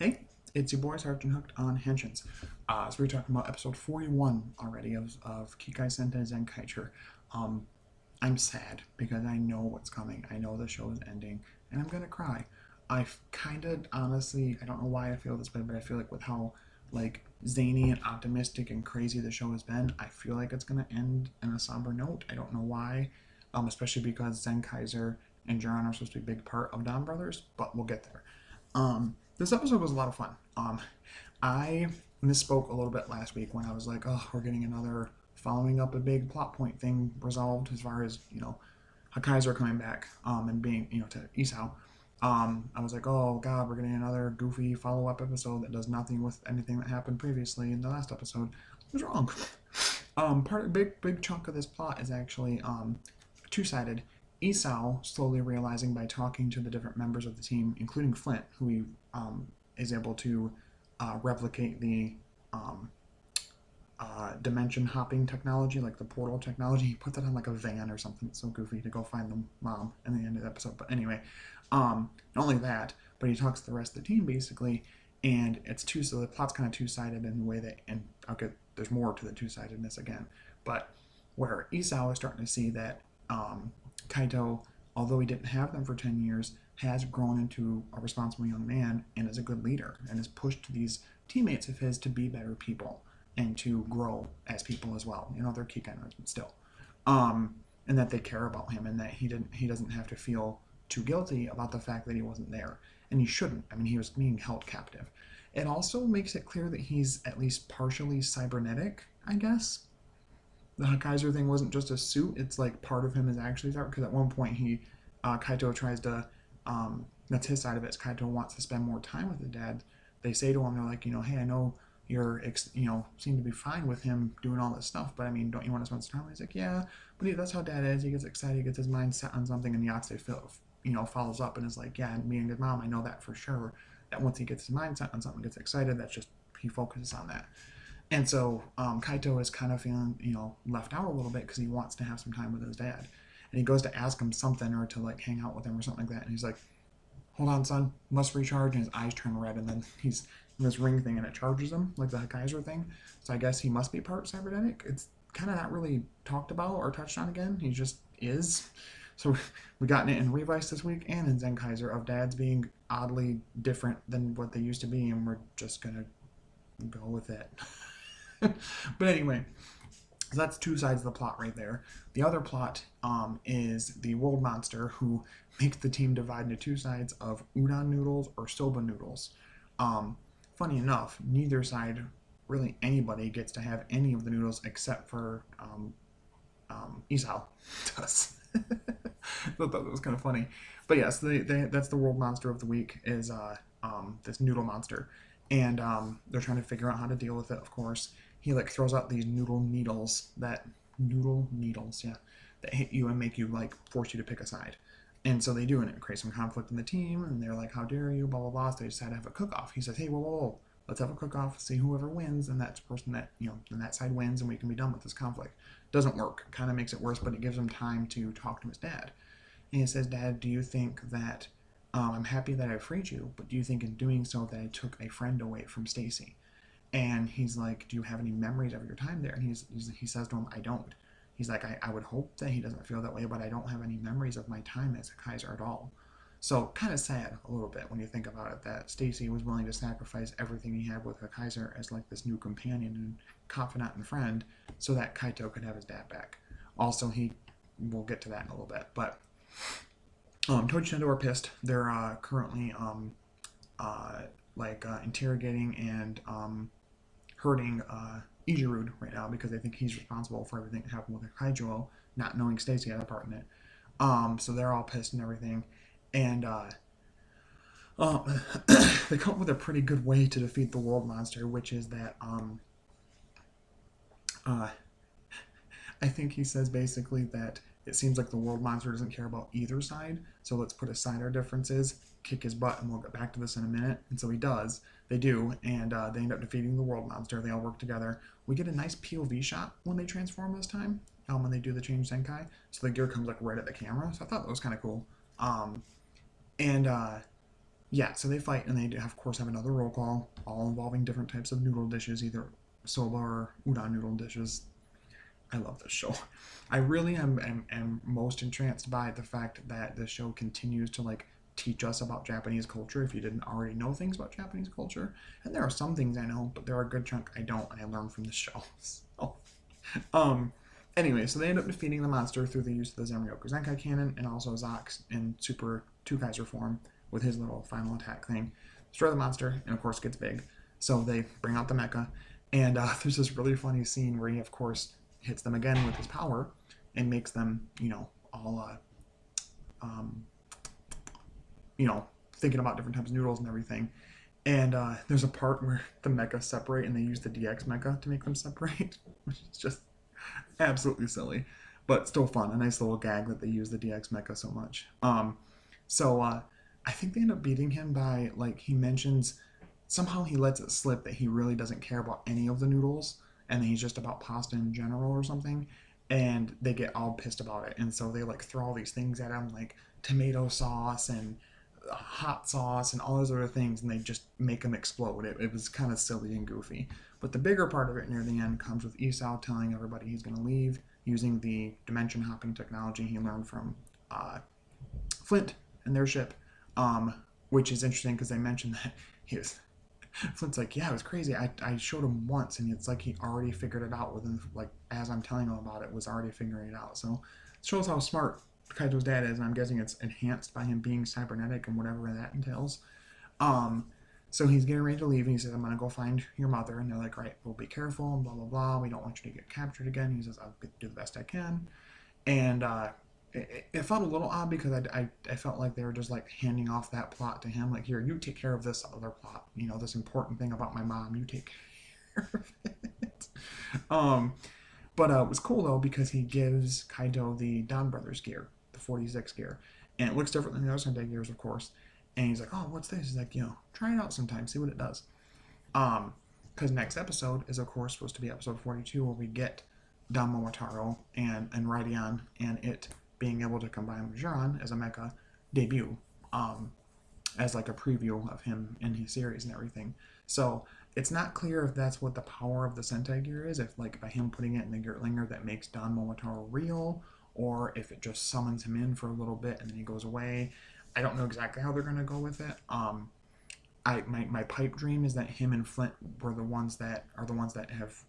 Hey, it's your boy Sergeant Hooked on Henshin's. So we're talking about episode 41 already of Kikai Sentai Zenkaiger. Um, I'm sad because I know what's coming. I know the show is ending, and I'm gonna cry. I kind of honestly, I don't know why I feel this way, but I feel like with how like zany and optimistic and crazy the show has been, I feel like it's gonna end in a somber note. I don't know why, especially because Zenkaiser and Jiran are supposed to be a big part of Don Brothers, but we'll get there. This episode was a lot of fun. I misspoke a little bit last week when I was like, oh, we're getting another following up a big plot point thing resolved as far as, Hakaiser coming back and being, to Isao. I was like, oh god, we're getting another goofy follow up episode that does nothing with anything that happened previously in the last episode. I was wrong. Part of big chunk of this plot is actually two sided. Esau slowly realizing by talking to the different members of the team, including Flint, who he is able to replicate the dimension hopping technology, like the portal technology. He puts it on like a van or something. It's so goofy to go find the mom in the end of the episode. But anyway, not only that, but he talks to the rest of the team basically, and it's two. So the plot's kind of two sided in the way that, and okay, there's more to the two sidedness again, but where Esau is starting to see that Kaito, although he didn't have them for 10 years, has grown into a responsible young man and is a good leader and has pushed these teammates of his to be better people and to grow as people as well. They're Kikai nerds, but still. And that they care about him and that he doesn't have to feel too guilty about the fact that he wasn't there. And he shouldn't. I mean, he was being held captive. It also makes it clear that he's at least partially cybernetic, I guess. The Hakaiser thing wasn't just a suit. It's like part of him is actually cyber. Because at one point Kaito tries to, that's his side of it. Is Kaito wants to spend more time with his dad. They say to him, they're like, hey, I know you're, seem to be fine with him doing all this stuff, but I mean, don't you want to spend some time? He's like, yeah, but that's how dad is. He gets excited, he gets his mind set on something, and Yatsu follows up and is like, yeah, me and his mom, I know that for sure. That once he gets his mind set on something, gets excited, that's just he focuses on that. And so Kaito is kind of feeling, left out a little bit because he wants to have some time with his dad. And he goes to ask him something or to like hang out with him or something like that. And he's like, hold on, son, must recharge. And his eyes turn red. And then he's in this ring thing and it charges him, like the Hakaiser thing. So I guess he must be part cybernetic. It's kind of not really talked about or touched on again. He just is. So we got it in Revice this week and in Zenkaiser of dads being oddly different than what they used to be. And we're just going to go with it. But anyway, so that's two sides of the plot right there. The other plot is the world monster who makes the team divide into two sides of udon noodles or soba noodles. Funny enough, neither side, really anybody, gets to have any of the noodles except for Isao does. I thought that was kind of funny. But yes, that's the world monster of the week is this noodle monster. And they're trying to figure out how to deal with it, of course. He like throws out these noodle needles that hit you and make you like force you to pick a side. And so they do, and it creates some conflict in the team, and they're like, how dare you, blah, blah, blah. So they decide to have a cook-off. He says, hey, whoa, let's have a cook-off, see whoever wins, and that's the person that, then that side wins, and we can be done with this conflict. Doesn't work. Kind of makes it worse, but it gives him time to talk to his dad. And he says, Dad, do you think that, I'm happy that I freed you, but do you think in doing so that I took a friend away from Stacy? And he's like, do you have any memories of your time there? And he says to him, I don't. He's like, I would hope that he doesn't feel that way, but I don't have any memories of my time as a Kaiser at all. So kind of sad a little bit when you think about it, that Stacy was willing to sacrifice everything he had with a Kaiser as like this new companion and confidant and friend so that Kaito could have his dad back. Also, we'll get to that in a little bit, but Toji Tendo are pissed. They're currently interrogating and hurting Ijirud right now because they think he's responsible for everything that happened with Kaijuo, not knowing Stacy had a part in it. So they're all pissed and everything. And they come up with a pretty good way to defeat the world monster, which is that I think he says basically that it seems like the world monster doesn't care about either side, so let's put aside our differences, kick his butt, and we'll get back to this in a minute. And so he does. They do, and they end up defeating the world monster. They all work together. We get a nice POV shot when they transform this time, when they do the change Zenkai. So the gear comes like right at the camera, so I thought that was kind of cool. And yeah, so they fight and they do, of course, have another roll call, all involving different types of noodle dishes, either soba or udon noodle dishes. I love this show. I really am most entranced by the fact that the show continues to like teach us about Japanese culture if you didn't already know things about Japanese culture. And there are some things I know, but there are a good chunk I don't, and I learned from the show. So, um, anyway, so they end up defeating the monster through the use of the Zenryoku Zenkai cannon and also Zox in Super Two Kaiser form with his little final attack thing. Destroy the monster, and of course gets big. So they bring out the mecha, and there's this really funny scene where he, of course, hits them again with his power and makes them, all, um, thinking about different types of noodles and everything. And there's a part where the mecha separate and they use the DX mecha to make them separate, which is just absolutely silly, but still fun. A nice little gag that they use the DX mecha so much. So I think they end up beating him by, like, he mentions somehow he lets it slip that he really doesn't care about any of the noodles and he's just about pasta in general or something. And they get all pissed about it. And so they like throw all these things at him, like tomato sauce and hot sauce and all those other things, and they just make him explode. It was kind of silly and goofy. But the bigger part of it near the end comes with Isao telling everybody he's going to leave using the dimension hopping technology he learned from Flint and their ship, which is interesting because they mentioned that he was. Flint's like, yeah, it was crazy. I showed him once, and it's like he already figured it out within, like, as I'm telling him about it, was already figuring it out. So it shows how smart Kaito's dad is, and I'm guessing it's enhanced by him being cybernetic and whatever that entails. So he's getting ready to leave, and he says, I'm going to go find your mother. And they're like, right, well, be careful, and blah, blah, blah. We don't want you to get captured again. He says, I'll do the best I can. And it felt a little odd because I felt like they were just like handing off that plot to him. Like, here, you take care of this other plot. This important thing about my mom, you take care of it. But it was cool, though, because he gives Kaito the Don Brothers gear, the 46 gear. And it looks different than the other Sentai gears, of course. And he's like, oh, what's this? He's like, try it out sometime, see what it does. Because next episode is, of course, supposed to be episode 42, where we get Don Momotaro and Raidian and it being able to combine with Jiran as a mecha debut, as like a preview of him in his series and everything. So it's not clear if that's what the power of the Sentai gear is, if like by him putting it in the Gertlinger that makes Don Momotaro real, or if it just summons him in for a little bit and then he goes away. I don't know exactly how they're going to go with it. My pipe dream is that him and Flint were the ones that have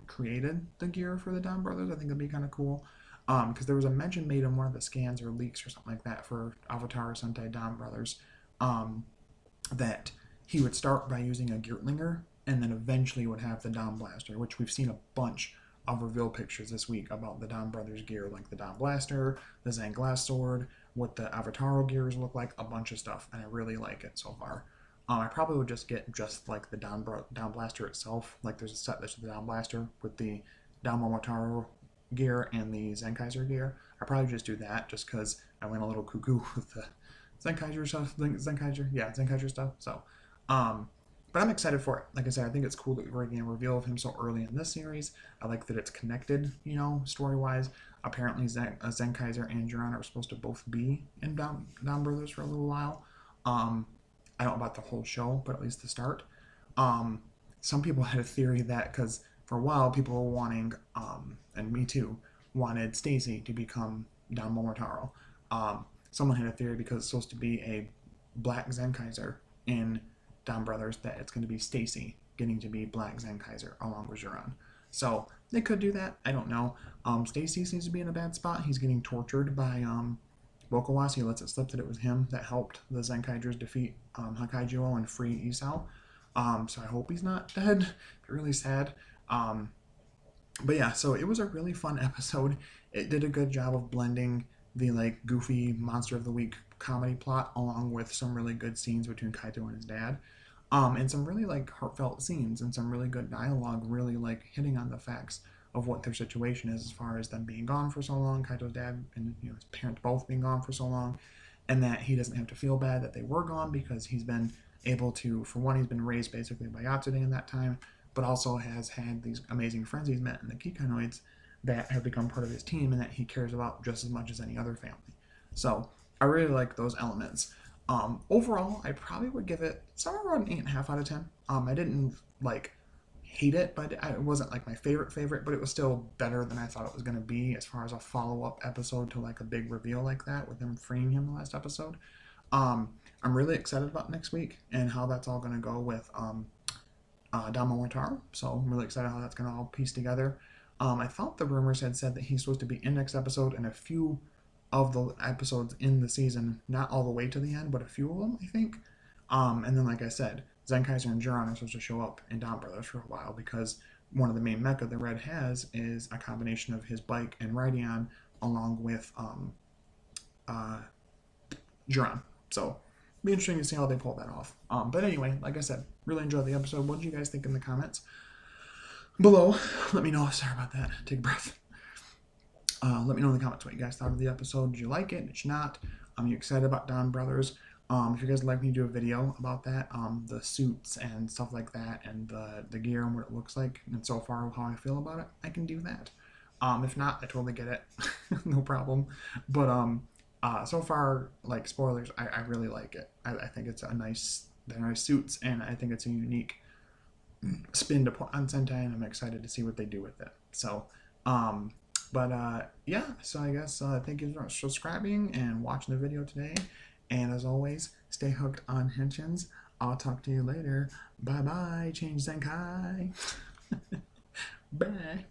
created the gear for the Don Brothers. I think it'd be kind of cool. Because there was a mention made in one of the scans or leaks or something like that for Avatar Sentai Don Brothers, that he would start by using a Gertlinger and then eventually would have the Don Blaster, which we've seen a bunch of reveal pictures this week about the Don Brothers gear, like the Don Blaster, the Zen Glass Sword, what the Avataro gears look like, a bunch of stuff, and I really like it so far. I probably would just get just like the Don Blaster itself, like there's a set that's the Don Blaster with the Don Momotaro gear and the Zenkaiger gear. I probably just do that just because I went a little cuckoo with the Zenkaiger stuff. Zenkaiger stuff. So, but I'm excited for it. Like I said, I think it's cool that we're getting a reveal of him so early in this series. I like that it's connected, story-wise. Apparently, Zenkaiger and Jiran are supposed to both be in Don Brothers for a little while. I don't know about the whole show, but at least the start. Some people had a theory that because for a while people were wanting, and me too, wanted Stacy to become Don Momotaro. Someone had a theory because it's supposed to be a black Zenkaiser in Don Brothers that it's going to be Stacy getting to be black Zenkaiser along with Jiran. So they could do that. I don't know. Stacy seems to be in a bad spot. He's getting tortured by Bokawas. He lets it slip that it was him that helped the Zenkaigers defeat Hakaijuo and free Isao. So I hope he's not dead. Be really sad. But yeah, so it was a really fun episode. It did a good job of blending the like goofy Monster of the Week comedy plot along with some really good scenes between Kaito and his dad. And some really like heartfelt scenes and some really good dialogue, really like hitting on the facts of what their situation is as far as them being gone for so long, Kaito's dad and his parents both being gone for so long, and that he doesn't have to feel bad that they were gone because he's been able to, for one, he's been raised basically by Yatsude in that time, but also has had these amazing friends he's met in the Kikanoids that have become part of his team and that he cares about just as much as any other family. So I really like those elements. Overall, I probably would give it somewhere around 8.5 out of 10. I didn't like hate it, but it wasn't like my favorite, but it was still better than I thought it was going to be as far as a follow-up episode to like a big reveal like that with them freeing him the last episode. I'm really excited about next week and how that's all going to go with Dama Wataru. So I'm really excited how that's going to all piece together. I thought the rumors had said that he's supposed to be in next episode and a few of the episodes in the season, not all the way to the end, but a few of them, I think. And then, like I said, Zenkaiger and Jiran are supposed to show up in Dawn Brothers for a while because one of the main mecha that Red has is a combination of his bike and Raidion along with Jiran. So, be interesting to see how they pull that off. But anyway, like I said, really enjoyed the episode. What did you guys think in the comments below? Let me know. Sorry about that. Take a breath. Let me know in the comments what you guys thought of the episode. Did you like it? Did you not? Are you excited about Dawn Brothers? If you guys would like me to do a video about that, the suits and stuff like that, and the gear and what it looks like, and so far how I feel about it, I can do that. If not, I totally get it. No problem. But so far, like, spoilers, I really like it. I think it's they're nice suits, and I think it's a unique spin to put on Sentai, and I'm excited to see what they do with it. So, yeah, so I guess thank you for subscribing and watching the video today. And as always, stay hooked on Henshins. I'll talk to you later. Bye-bye. Change Zenkai. Bye.